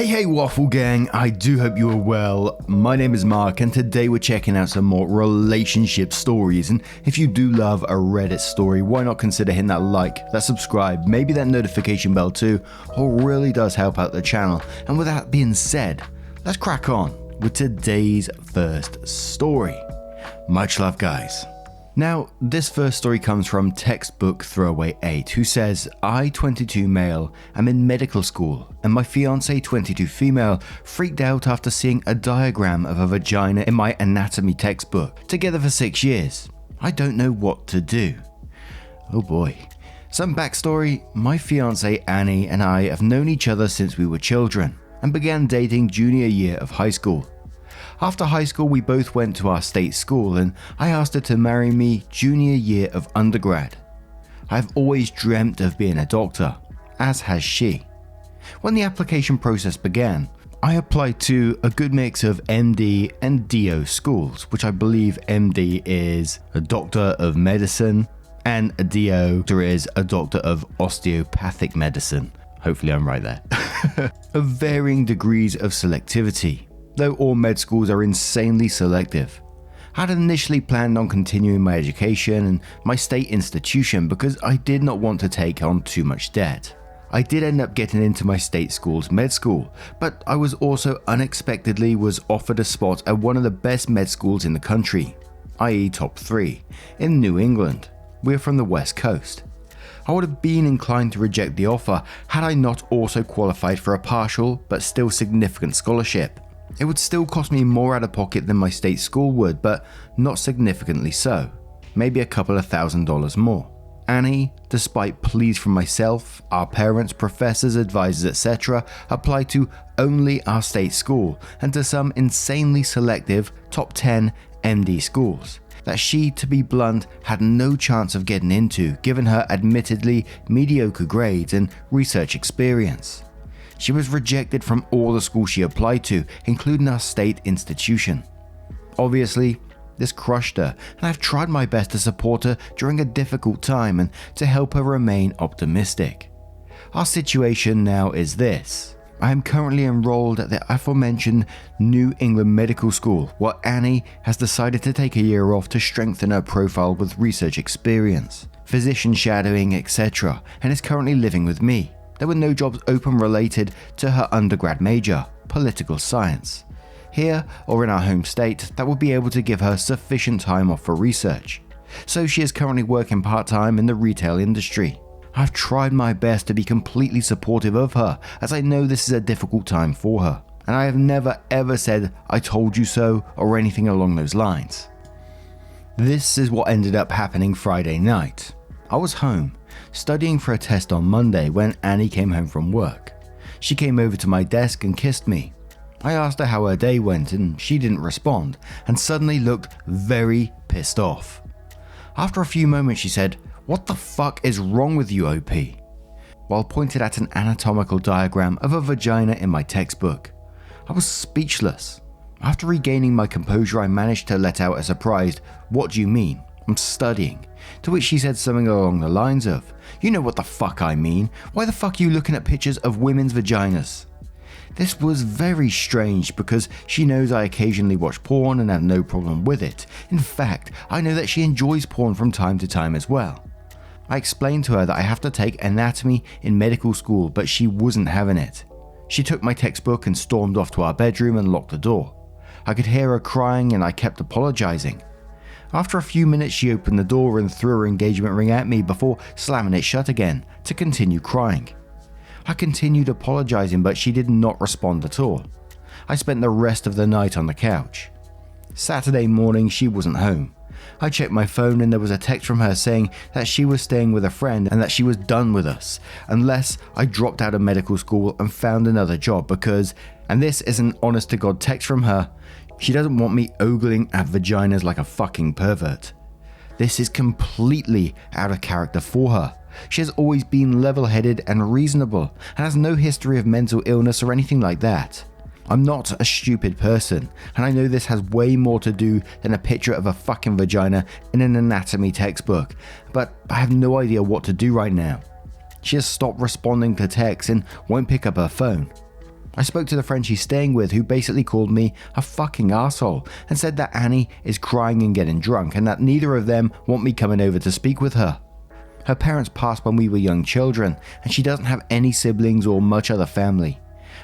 Hey Waffle Gang, I do hope you are well. My name is Mark and today we're checking out some more relationship stories, and if you do love a Reddit story, why not consider hitting that like, that subscribe, maybe that notification bell too. It really does help out the channel. And with that being said, let's crack on with today's first story. Much love, guys. Now, this first story comes from Textbook Throwaway 8, who says, I, 22 male, am in medical school, and my fiance, 22 female, freaked out after seeing a diagram of a vagina in my anatomy textbook. Together for 6 years. I don't know what to do. Oh boy. Some backstory, my fiance Annie and I have known each other since we were children, and began dating junior year of high school. After high school, we both went to our state school and I asked her to marry me junior year of undergrad. I've always dreamt of being a doctor, as has she. When the application process began, I applied to a good mix of MD and DO schools, which I believe MD is a Doctor of Medicine and a DO is a Doctor of Osteopathic Medicine. Hopefully I'm right there. Of varying degrees of selectivity, though all med schools are insanely selective. I had initially planned on continuing my education in my state institution because I did not want to take on too much debt. I did end up getting into my state school's med school, but I was also unexpectedly offered a spot at one of the best med schools in the country, i.e. top 3, in New England. We're from the West Coast. I would have been inclined to reject the offer had I not also qualified for a partial but still significant scholarship. It would still cost me more out of pocket than my state school would, but not significantly so. Maybe a couple of $1,000s more. Annie, despite pleas from myself, our parents, professors, advisors, etc., applied to only our state school and to some insanely selective top 10 MD schools that she, to be blunt, had no chance of getting into given her admittedly mediocre grades and research experience. She was rejected from all the schools she applied to, including our state institution. Obviously, this crushed her, and I've tried my best to support her during a difficult time and to help her remain optimistic. Our situation now is this. I am currently enrolled at the aforementioned New England Medical School, while Annie has decided to take a year off to strengthen her profile with research experience, physician shadowing, etc., and is currently living with me. There were no jobs open related to her undergrad major, political science, here or in our home state that would be able to give her sufficient time off for research. So she is currently working part-time in the retail industry. I've tried my best to be completely supportive of her, as I know this is a difficult time for her, and I have never ever said I told you so or anything along those lines. This is what ended up happening Friday night. I was home, studying for a test on Monday when Annie came home from work. She came over to my desk and kissed me. I asked her how her day went and she didn't respond and suddenly looked very pissed off. After a few moments she said, "What the fuck is wrong with you, OP?" while pointed at an anatomical diagram of a vagina in my textbook. I was speechless. After regaining my composure, I managed to let out a surprised, "What do you mean? I'm studying." To which she said something along the lines of, "You know what the fuck I mean. Why the fuck are you looking at pictures of women's vaginas?" This was very strange because she knows I occasionally watch porn and have no problem with it. In fact, I know that she enjoys porn from time to time as well. I explained to her that I have to take anatomy in medical school, but she wasn't having it. She took my textbook and stormed off to our bedroom and locked the door. I could hear her crying and I kept apologizing. After a few minutes she opened the door and threw her engagement ring at me before slamming it shut again to continue crying. I continued apologizing, but she did not respond at all. I spent the rest of the night on the couch. Saturday morning she wasn't home. I checked my phone and there was a text from her saying that she was staying with a friend and that she was done with us unless I dropped out of medical school and found another job because, and this is an honest to God text from her, she doesn't want me ogling at vaginas like a fucking pervert. This is completely out of character for her. She has always been level-headed and reasonable and has no history of mental illness or anything like that. I'm not a stupid person, and I know this has way more to do than a picture of a fucking vagina in an anatomy textbook, but I have no idea what to do right now. She has stopped responding to texts and won't pick up her phone. I spoke to the friend she's staying with who basically called me a fucking asshole and said that Annie is crying and getting drunk and that neither of them want me coming over to speak with her. Her parents passed when we were young children and she doesn't have any siblings or much other family.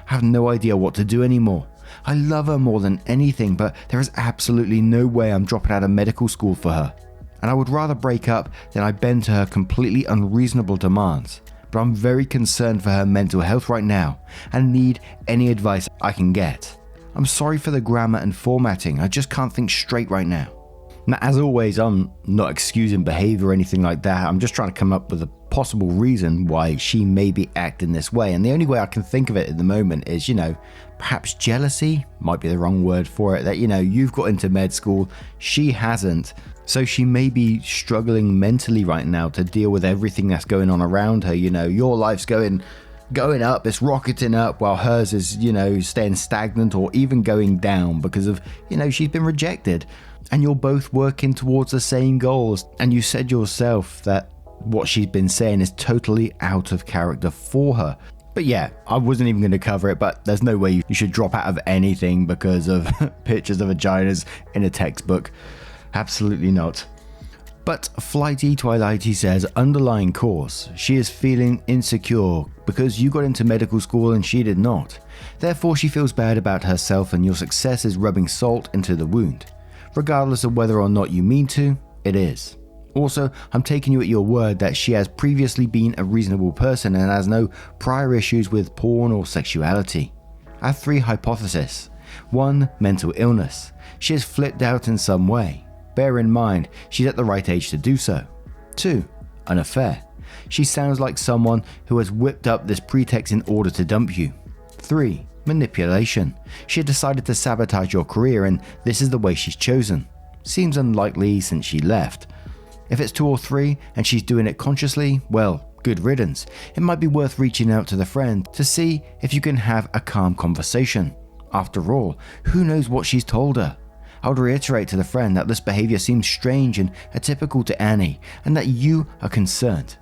I have no idea what to do anymore. I love her more than anything, but there is absolutely no way I'm dropping out of medical school for her. And I would rather break up than I bend to her completely unreasonable demands. But I'm very concerned for her mental health right now and need any advice I can get. I'm sorry for the grammar and formatting, I just can't think straight right now. Now, as always, I'm not excusing behavior or anything like that. I'm just trying to come up with a possible reason why she may be acting this way. And the only way I can think of it at the moment is, perhaps jealousy might be the wrong word for it. That, you've got into med school, she hasn't. So she may be struggling mentally right now to deal with everything that's going on around her. Your life's going up, it's rocketing up, while hers is, staying stagnant or even going down because of, she's been rejected. And you're both working towards the same goals. And you said yourself that what she's been saying is totally out of character for her. But yeah, I wasn't even going to cover it, but there's no way you should drop out of anything because of pictures of vaginas in a textbook. Absolutely not. But Flighty Twilighty says, underlying cause, she is feeling insecure because you got into medical school and she did not. Therefore, she feels bad about herself and your success is rubbing salt into the wound. Regardless of whether or not you mean to, it is. Also, I'm taking you at your word that she has previously been a reasonable person and has no prior issues with porn or sexuality. I have 3 hypotheses. 1. Mental illness. She has flipped out in some way. Bear in mind, she's at the right age to do so. 2. An affair. She sounds like someone who has whipped up this pretext in order to dump you. 3. Manipulation. She had decided to sabotage your career and this is the way she's chosen. Seems unlikely since she left. If it's 2 or 3 and she's doing it consciously, well, good riddance. It might be worth reaching out to the friend to see if you can have a calm conversation. After all, who knows what she's told her? I would reiterate to the friend that this behavior seems strange and atypical to Annie and that you are concerned.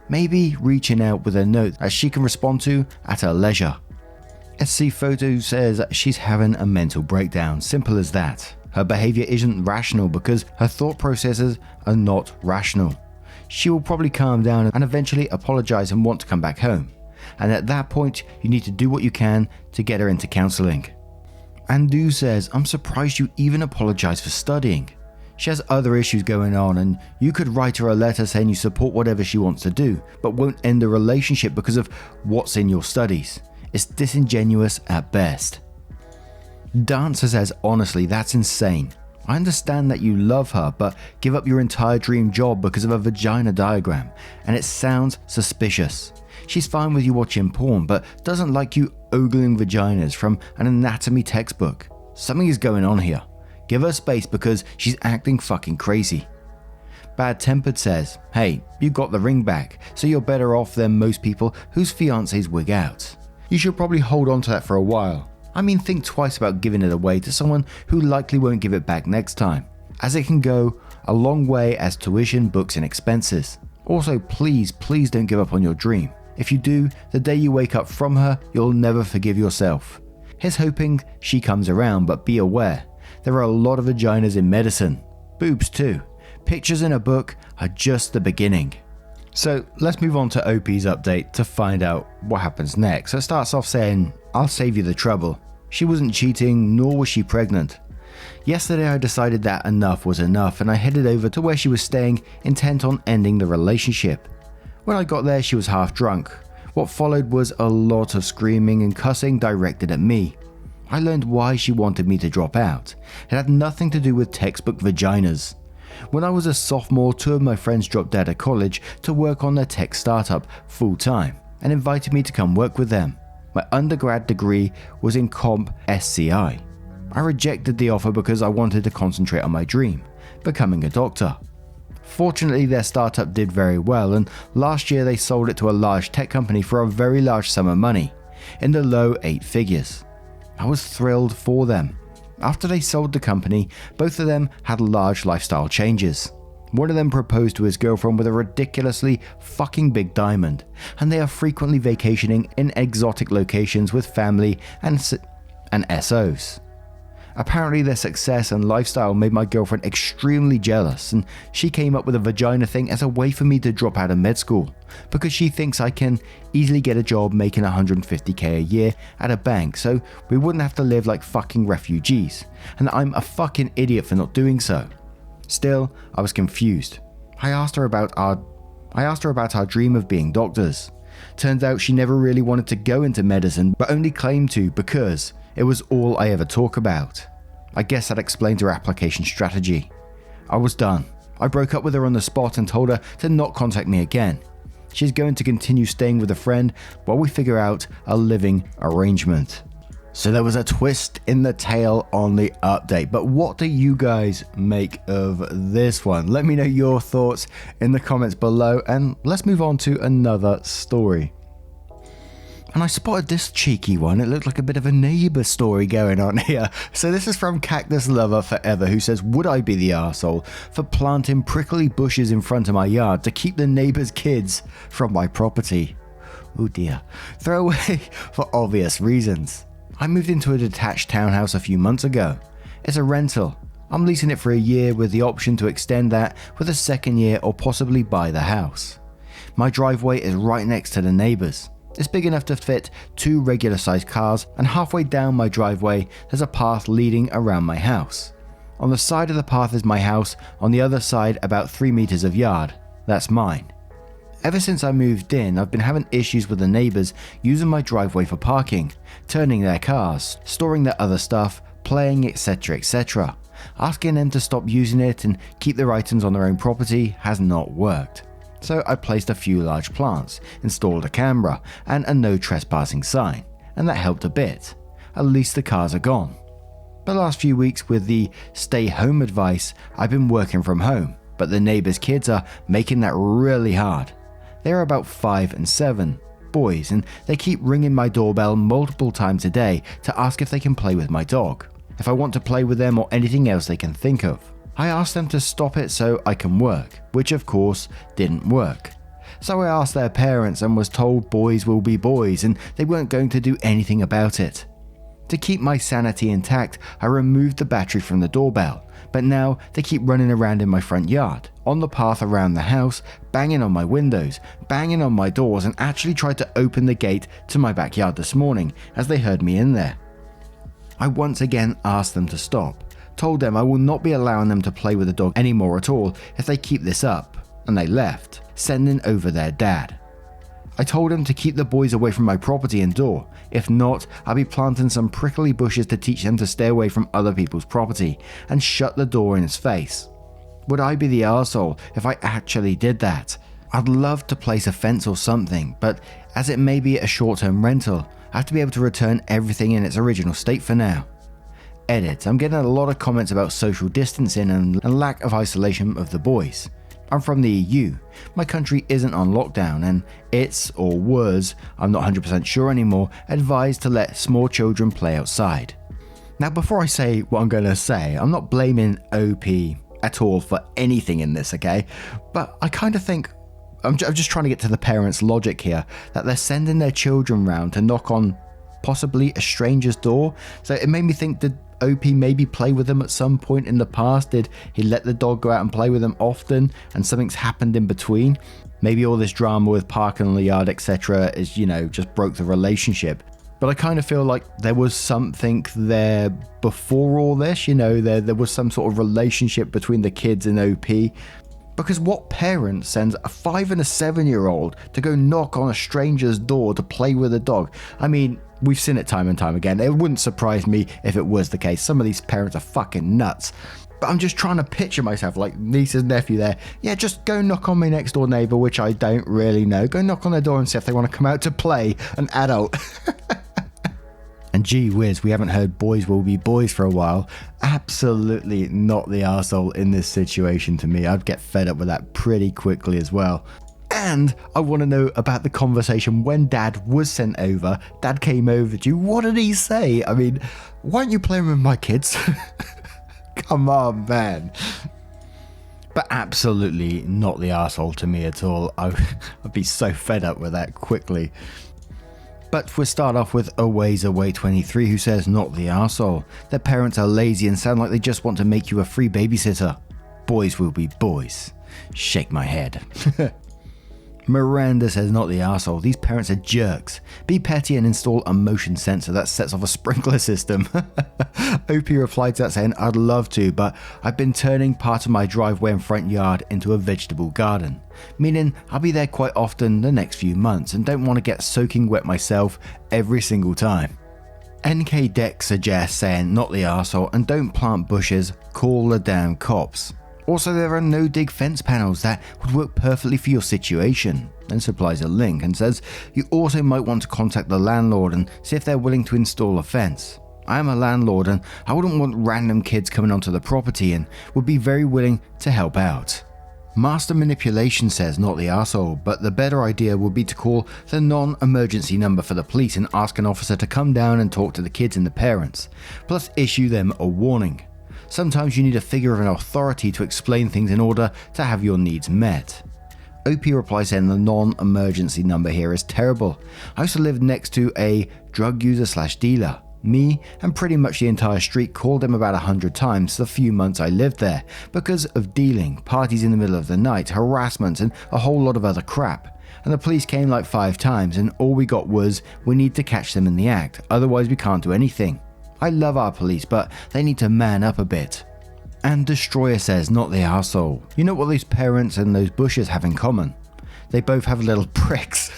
Maybe reaching out with a note that she can respond to at her leisure. SC Photo says she's having a mental breakdown, simple as that. Her behavior isn't rational because her thought processes are not rational. She will probably calm down and eventually apologize and want to come back home. And at that point, you need to do what you can to get her into counseling. Andu says, I'm surprised you even apologize for studying. She has other issues going on and you could write her a letter saying you support whatever she wants to do, but won't end the relationship because of what's in your studies. It's disingenuous at best. Dancer says, honestly, that's insane. I understand that you love her, but give up your entire dream job because of a vagina diagram, and it sounds suspicious. She's fine with you watching porn, but doesn't like you ogling vaginas from an anatomy textbook. Something is going on here. Give her space because she's acting fucking crazy. Bad Tempered says, hey, you got the ring back, so you're better off than most people whose fiancés wig out. You should probably hold on to that for a while. I mean, think twice about giving it away to someone who likely won't give it back next time, as it can go a long way as tuition, books and expenses. Also, please don't give up on your dream. If you do, the day you wake up from her, you'll never forgive yourself. Here's hoping she comes around, but be aware, there are a lot of vaginas in medicine. Boobs too. Pictures in a book are just the beginning. So let's move on to OP's update to find out what happens next. So it starts off saying, I'll save you the trouble. She wasn't cheating, nor was she pregnant. Yesterday I decided that enough was enough and I headed over to where she was staying, intent on ending the relationship. When I got there she was half drunk. What followed was a lot of screaming and cussing directed at me. I learned why she wanted me to drop out. It had nothing to do with textbook vaginas. When I was a sophomore, 2 of my friends dropped out of college to work on their tech startup full time and invited me to come work with them. My undergrad degree was in Comp SCI. I rejected the offer because I wanted to concentrate on my dream, becoming a doctor. Fortunately, their startup did very well and last year they sold it to a large tech company for a very large sum of money, in the low 8 figures. I was thrilled for them. After they sold the company, both of them had large lifestyle changes. One of them proposed to his girlfriend with a ridiculously fucking big diamond, and they are frequently vacationing in exotic locations with family and SOs. Apparently their success and lifestyle made my girlfriend extremely jealous, and she came up with a vagina thing as a way for me to drop out of med school, because she thinks I can easily get a job making $150k a year at a bank, so we wouldn't have to live like fucking refugees, and I'm a fucking idiot for not doing so. Still, I was confused. I asked her about our dream of being doctors. Turns out she never really wanted to go into medicine, but only claimed to because it was all I ever talk about. I guess that explains her application strategy. I was done. I broke up with her on the spot and told her to not contact me again. She's going to continue staying with a friend while we figure out a living arrangement. So there was a twist in the tale on the update, but what do you guys make of this one? Let me know your thoughts in the comments below, and let's move on to another story. And I spotted this cheeky one. It looked like a bit of a neighbour story going on here. So this is from Cactus Lover Forever, who says, would I be the arsehole for planting prickly bushes in front of my yard to keep the neighbour's kids from my property? Oh dear. Throw away for obvious reasons. I moved into a detached townhouse a few months ago. It's a rental. I'm leasing it for a year with the option to extend that with a second year or possibly buy the house. My driveway is right next to the neighbours. It's big enough to fit 2 regular sized cars, and halfway down my driveway there's a path leading around my house. On the side of the path is my house, on the other side about 3 meters of yard. That's mine. Ever since I moved in, I've been having issues with the neighbours using my driveway for parking, turning their cars, storing their other stuff, playing, etc, etc. Asking them to stop using it and keep their items on their own property has not worked. So I placed a few large plants, installed a camera and a no trespassing sign, and that helped a bit. At least the cars are gone. The last few weeks with the stay home advice, I've been working from home, but the neighbours' kids are making that really hard. They're about 5 and 7, boys, and they keep ringing my doorbell multiple times a day to ask if they can play with my dog, if I want to play with them or anything else they can think of. I asked them to stop it so I can work, which of course didn't work. So I asked their parents and was told boys will be boys and they weren't going to do anything about it. To keep my sanity intact, I removed the battery from the doorbell, but now they keep running around in my front yard, on the path around the house, banging on my windows, banging on my doors, and actually tried to open the gate to my backyard this morning as they heard me in there. I once again asked them to stop, told them I will not be allowing them to play with the dog anymore at all if they keep this up, and they left, sending over their dad. I told him to keep the boys away from my property and door. If not, I'll be planting some prickly bushes to teach them to stay away from other people's property, and shut the door in his face. Would I be the arsehole if I actually did that? I'd love to place a fence or something, but as it may be a short-term rental, I have to be able to return everything in its original state for now. Edit. I'm getting a lot of comments about social distancing and lack of isolation of the boys. I'm from the EU. My country isn't on lockdown, and it's, or was, I'm not 100% sure anymore, advised to let small children play outside. Now before I say what I'm going to say, I'm not blaming OP at all for anything in this, okay? But I kind of think, I'm just trying to get to the parents' logic here, that they're sending their children round to knock on possibly a stranger's door. So it made me think, did OP maybe play with them at some point in the past? Did he let the dog go out and play with them often and something's happened in between? Maybe all this drama with parking on the yard, etc. is, just broke the relationship. But I kind of feel like there was something there before all this, there was some sort of relationship between the kids and OP. Because what parent sends a 5 and a 7-year-old to go knock on a stranger's door to play with a dog? I mean, we've seen it time and time again. It wouldn't surprise me if it was the case. Some of these parents are fucking nuts. But I'm just trying to picture myself like niece and nephew there. Yeah, just go knock on my next door neighbour, which I don't really know. Go knock on their door and see if they want to come out to play, an adult. And gee whiz, we haven't heard boys will be boys for a while. Absolutely not the arsehole in this situation to me. I'd get fed up with that pretty quickly as well. And I want to know about the conversation when Dad was sent over. Dad came over to you. What did he say? I mean, why aren't you playing with my kids? Come on, man. But absolutely not the arsehole to me at all. I'd be so fed up with that quickly. But we'll start off with Always Away 23, who says not the arsehole. Their parents are lazy and sound like they just want to make you a free babysitter. Boys will be boys. Shake my head. Miranda says not the arsehole. These parents are jerks. Be petty and install a motion sensor that sets off a sprinkler system. OP replied to that saying, I'd love to, but I've been turning part of my driveway and front yard into a vegetable garden. Meaning I'll be there quite often the next few months and don't want to get soaking wet myself every single time. NK Deck suggests saying not the arsehole and don't plant bushes, call the damn cops. Also, there are no dig fence panels that would work perfectly for your situation, and supplies a link and says you also might want to contact the landlord and see if they're willing to install a fence. I am a landlord and I wouldn't want random kids coming onto the property and would be very willing to help out. Master Manipulation says not the arsehole, but the better idea would be to call the non-emergency number for the police and ask an officer to come down and talk to the kids and the parents, plus issue them a warning. Sometimes you need a figure of an authority to explain things in order to have your needs met. OP replies saying the non-emergency number here is terrible. I used to live next to a drug user / dealer. Me and pretty much the entire street called him about 100 times the few months I lived there because of dealing, parties in the middle of the night, harassment and a whole lot of other crap. And the police came like 5 times and all we got was we need to catch them in the act, otherwise we can't do anything. I love our police, but they need to man up a bit. And Destroyer says, not the arsehole. You know what those parents and those bushes have in common? They both have little pricks.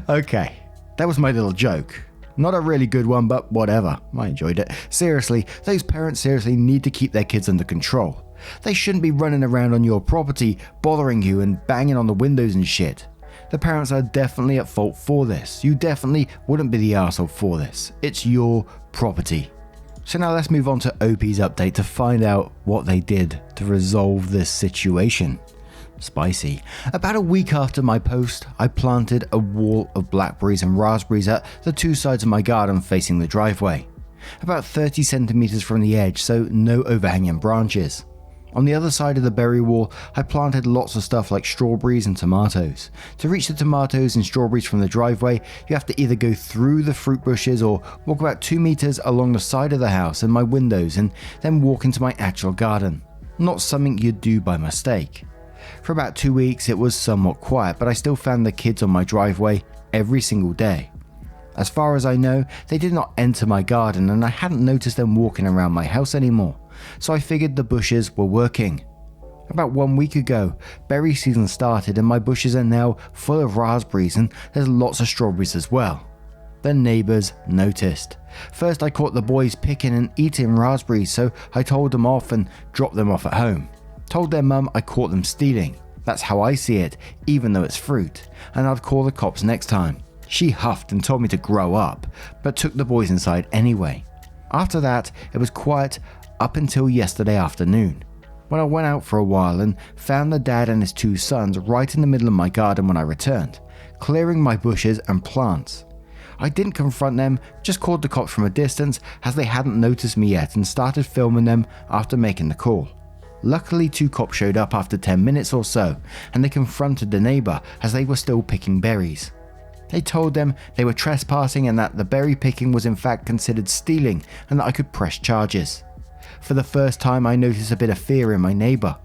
Okay, that was my little joke. Not a really good one, but whatever. I enjoyed it. Seriously, those parents seriously need to keep their kids under control. They shouldn't be running around on your property, bothering you and banging on the windows and shit. The parents are definitely at fault for this. You definitely wouldn't be the arsehole for this. It's your property. So now let's move on to OP's update to find out what they did to resolve this situation. Spicy. About a week after my post, I planted a wall of blackberries and raspberries at the 2 sides of my garden facing the driveway. About 30 centimeters from the edge, so no overhanging branches. On the other side of the berry wall, I planted lots of stuff like strawberries and tomatoes. To reach the tomatoes and strawberries from the driveway, you have to either go through the fruit bushes or walk about 2 meters along the side of the house and my windows and then walk into my actual garden. Not something you'd do by mistake. For about 2 weeks it was somewhat quiet, but I still found the kids on my driveway every single day. As far as I know, they did not enter my garden and I hadn't noticed them walking around my house anymore. So I figured the bushes were working. About 1 week ago, berry season started and my bushes are now full of raspberries and there's lots of strawberries as well. The neighbours noticed. First I caught the boys picking and eating raspberries, so I told them off and dropped them off at home. Told their mum I caught them stealing. That's how I see it, even though it's fruit, and I'd call the cops next time. She huffed and told me to grow up, but took the boys inside anyway. After that, it was quiet up until yesterday afternoon, when I went out for a while and found the dad and his 2 sons right in the middle of my garden when I returned, clearing my bushes and plants. I didn't confront them, just called the cops from a distance as they hadn't noticed me yet and started filming them after making the call. Luckily 2 cops showed up after 10 minutes or so and they confronted the neighbour as they were still picking berries. They told them they were trespassing and that the berry picking was in fact considered stealing and that I could press charges. For the first time I noticed a bit of fear in my neighbour.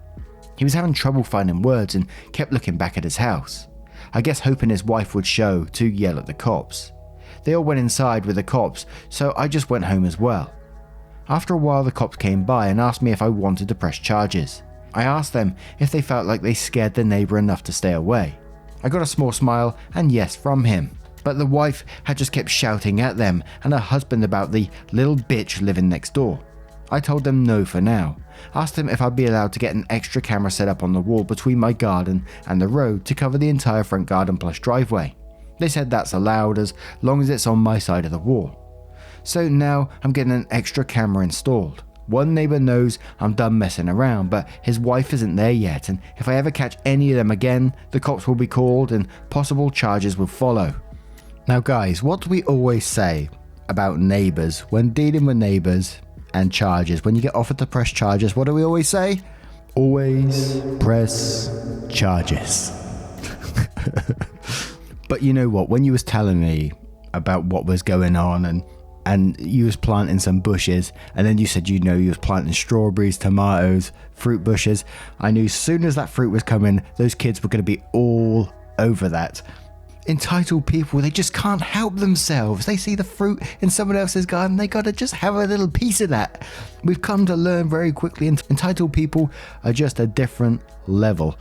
He was having trouble finding words and kept looking back at his house. I guess hoping his wife would show to yell at the cops. They all went inside with the cops, so I just went home as well. After a while the cops came by and asked me if I wanted to press charges. I asked them if they felt like they scared the neighbour enough to stay away. I got a small smile and yes from him, but the wife had just kept shouting at them and her husband about the little bitch living next door. I told them no for now, asked them if I'd be allowed to get an extra camera set up on the wall between my garden and the road to cover the entire front garden plus driveway. They said that's allowed as long as it's on my side of the wall. So now I'm getting an extra camera installed. One neighbour knows I'm done messing around, but his wife isn't there yet, and if I ever catch any of them again, the cops will be called and possible charges will follow. Now guys, what do we always say about neighbours when dealing with neighbours and charges? When you get offered to press charges, what do we always say? Always press charges. But you know what? When you was telling me about what was going on and you was planting some bushes, and then you said, you was planting strawberries, tomatoes, fruit bushes, I knew as soon as that fruit was coming, those kids were going to be all over that. Entitled people, they just can't help themselves. They see the fruit in someone else's garden, they gotta just have a little piece of that. We've come to learn very quickly, entitled people are just a different level.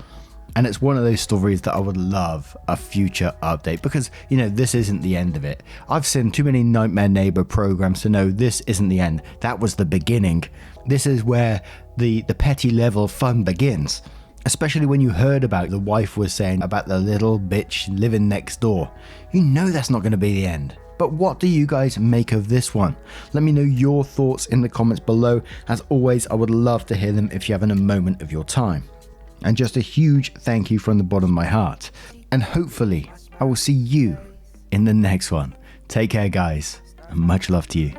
And it's one of those stories that I would love a future update, because, this isn't the end of it. I've seen too many Nightmare Neighbor programs to know this isn't the end. That was the beginning. This is where the petty level fun begins. Especially when you heard about the wife was saying about the little bitch living next door. That's not going to be the end. But what do you guys make of this one? Let me know your thoughts in the comments below. As always, I would love to hear them if you're having a moment of your time. And just a huge thank you from the bottom of my heart. And hopefully, I will see you in the next one. Take care, guys. And much love to you.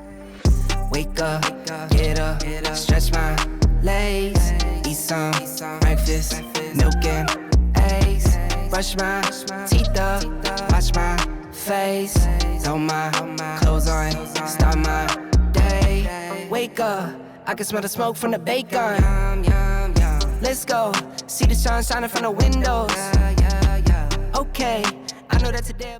Wake up, get up, stretch my legs, eat some breakfast, milk and eggs, brush my teeth up, wash my face, throw my clothes on, start my day. Wake up, I can smell the smoke from the bacon. Let's go, see the sun shining from the windows. Okay, I know that today